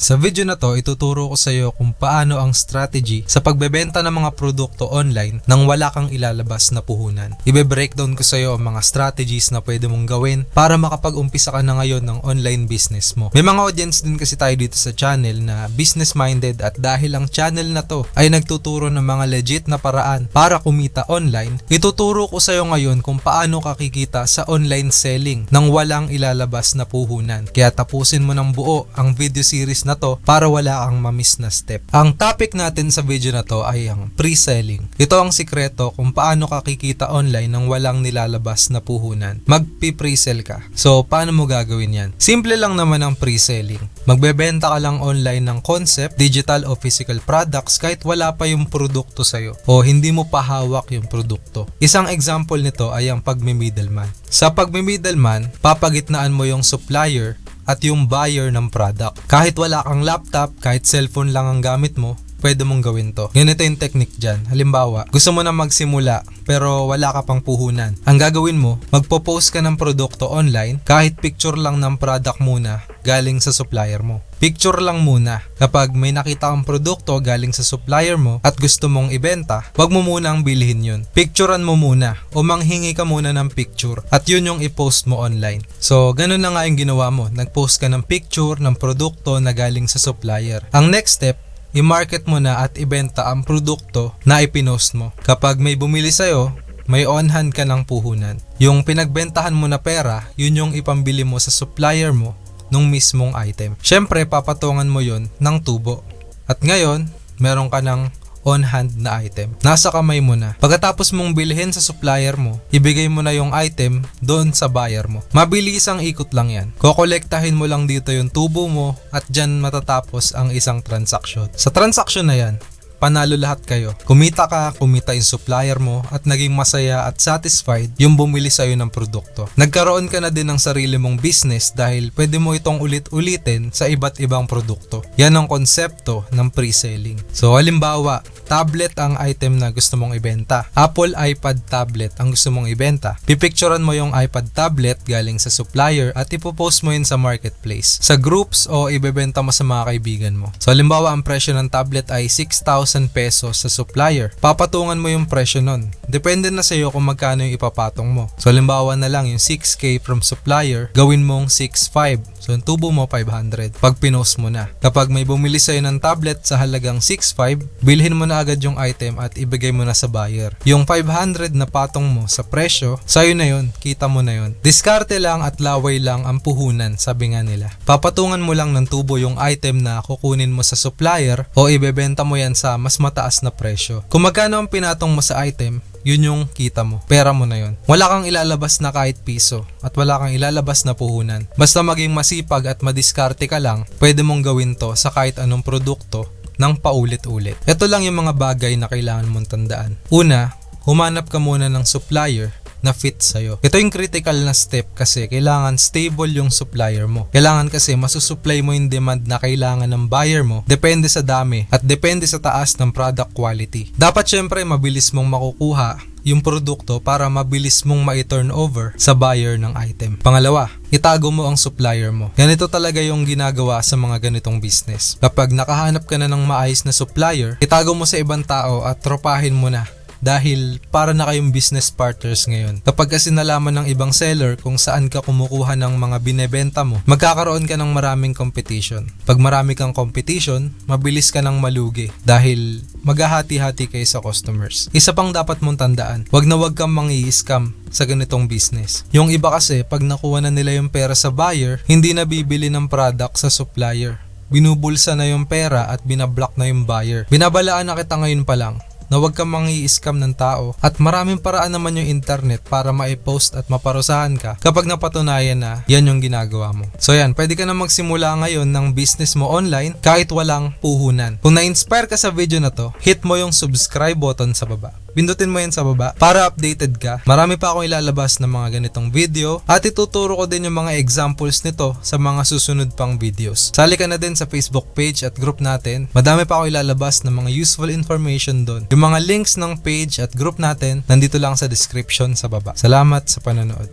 Sa video na to, ituturo ko sa iyo kung paano ang strategy sa pagbebenta ng mga produkto online nang wala kang ilalabas na puhunan. Ibe-breakdown ko sa iyo ang mga strategies na pwede mong gawin para makapag-umpisa ka na ngayon ng online business mo. May mga audience din kasi tayo dito sa channel na business-minded at dahil ang channel na to ay nagtuturo ng mga legit na paraan para kumita online, ituturo ko sa iyo ngayon kung paano ka kikita sa online selling nang walang ilalabas na puhunan. Kaya tapusin mo ng buo ang video series na to para wala kang mamiss na step. Ang topic natin sa video na to ay ang pre-selling. Ito ang sikreto kung paano ka kikita online nang walang nilalabas na puhunan. Magpi-pre-sell ka. So, paano mo gagawin yan? Simple lang naman ang pre-selling. Magbebenta ka lang online ng concept, digital o physical products kahit wala pa yung produkto sa'yo o hindi mo pa hawak yung produkto. Isang example nito ay ang pagmi-middleman. Sa pagmi-middleman, papagitnaan mo yung supplier at yung buyer ng product. Kahit wala kang laptop, kahit cellphone lang ang gamit mo, pwede mong gawin to. Ganito yung technique dyan. Halimbawa, gusto mo na magsimula pero wala ka pang puhunan. Ang gagawin mo, magpo-post ka ng produkto online kahit picture lang ng product muna galing sa supplier mo. Picture lang muna. Kapag may nakita kang produkto galing sa supplier mo at gusto mong ibenta, wag mo munang bilhin yun. Picturean mo muna o manghingi ka muna ng picture at yun yung i-post mo online. So, ganun na nga yung ginawa mo. Nag-post ka ng picture ng produkto na galing sa supplier. Ang next step, i-market mo na at ibenta ang produkto na ipinost mo. Kapag may bumili sa'yo, may on-hand ka ng puhunan. Yung pinagbentahan mo na pera, yun yung ipambili mo sa supplier mo nung mismong item. Syempre, papatungan mo yon ng tubo. At ngayon, meron ka ng on-hand na item. Nasa kamay mo na. Pagkatapos mong bilhin sa supplier mo, ibigay mo na yung item doon sa buyer mo. Mabilis ang ikot lang yan. Kokolektahin mo lang dito yung tubo mo at dyan matatapos ang isang transaksyon. Sa transaksyon na yan, panalo lahat kayo. Kumita ka, kumita yung supplier mo at naging masaya at satisfied yung bumili sa'yo ng produkto. Nagkaroon ka na din ng sarili mong business dahil pwede mo itong ulit-ulitin sa iba't ibang produkto. Yan ang konsepto ng pre-selling. So, halimbawa, tablet ang item na gusto mong ibenta. Apple iPad tablet ang gusto mong ibenta. Pipicturean mo yung iPad tablet galing sa supplier at ipopost mo yun sa marketplace, sa groups o ibebenta mo sa mga kaibigan mo. So, halimbawa, ang presyo ng tablet ay 6,000 pesos sa supplier. Papatungan mo yung presyo nun. Depende na sa iyo kung magkano yung ipapatong mo. So, halimbawa na lang yung 6K from supplier, gawin mong 6,500. So, yung tubo mo 500 pag pinost mo na. Kapag may bumili sa'yo ng tablet sa halagang 6,500, bilhin mo na agad yung item at ibigay mo na sa buyer. Yung 500 na patong mo sa presyo, sa'yo na yun, kita mo na yun. Diskarte lang at laway lang ang puhunan, sabi nga nila. Papatungan mo lang ng tubo yung item na kukunin mo sa supplier o ibebenta mo yan sa mas mataas na presyo. Kung magkano ang pinatong mo sa item, yun yung kita mo. Pera mo na yun. Wala kang ilalabas na kahit piso at wala kang ilalabas na puhunan. Basta maging masipag at madiskarte ka lang, pwede mong gawin to sa kahit anong produkto ng paulit-ulit. Ito lang yung mga bagay na kailangan mong tandaan. Una, humanap ka muna ng supplier na fit sa'yo. Ito yung critical na step kasi kailangan stable yung supplier mo. Kailangan kasi masusupply mo yung demand na kailangan ng buyer mo. Depende sa dami at depende sa taas ng product quality. Dapat syempre mabilis mong makukuha yung produkto para mabilis mong ma-turn over sa buyer ng item. Pangalawa, itago mo ang supplier mo. Ganito talaga yung ginagawa sa mga ganitong business. Kapag nakahanap ka na ng maayos na supplier, itago mo sa ibang tao at tropahin mo na. Dahil para na kayong business partners ngayon. Kapag kasi nalaman ng ibang seller kung saan ka kumukuha ng mga binebenta mo, magkakaroon ka ng maraming competition. Pag marami kang competition, mabilis ka nang malugi dahil maghahati-hati kayo sa customers. Isa pang dapat mong tandaan, wag kang mangi-scam sa ganitong business. Yung iba kasi, pag nakuha na nila yung pera sa buyer, hindi na bibili ng product sa supplier. Binubulsa na yung pera at binablock na yung buyer. Binabalaan na kita ngayon pa lang na huwag kang mangi-scam ng tao at maraming paraan naman yung internet para ma-post at maparusahan ka kapag napatunayan na yan yung ginagawa mo. So yan, pwede ka na magsimula ngayon ng business mo online kahit walang puhunan. Kung na-inspire ka sa video na to, hit mo yung subscribe button sa baba. Pindutin mo yan sa baba para updated ka. Marami pa akong ilalabas ng mga ganitong video at ituturo ko din yung mga examples nito sa mga susunod pang videos. Sali ka na din sa Facebook page at group natin. Madami pa akong ilalabas ng mga useful information doon. Yung mga links ng page at group natin nandito lang sa description sa baba. Salamat sa panonood.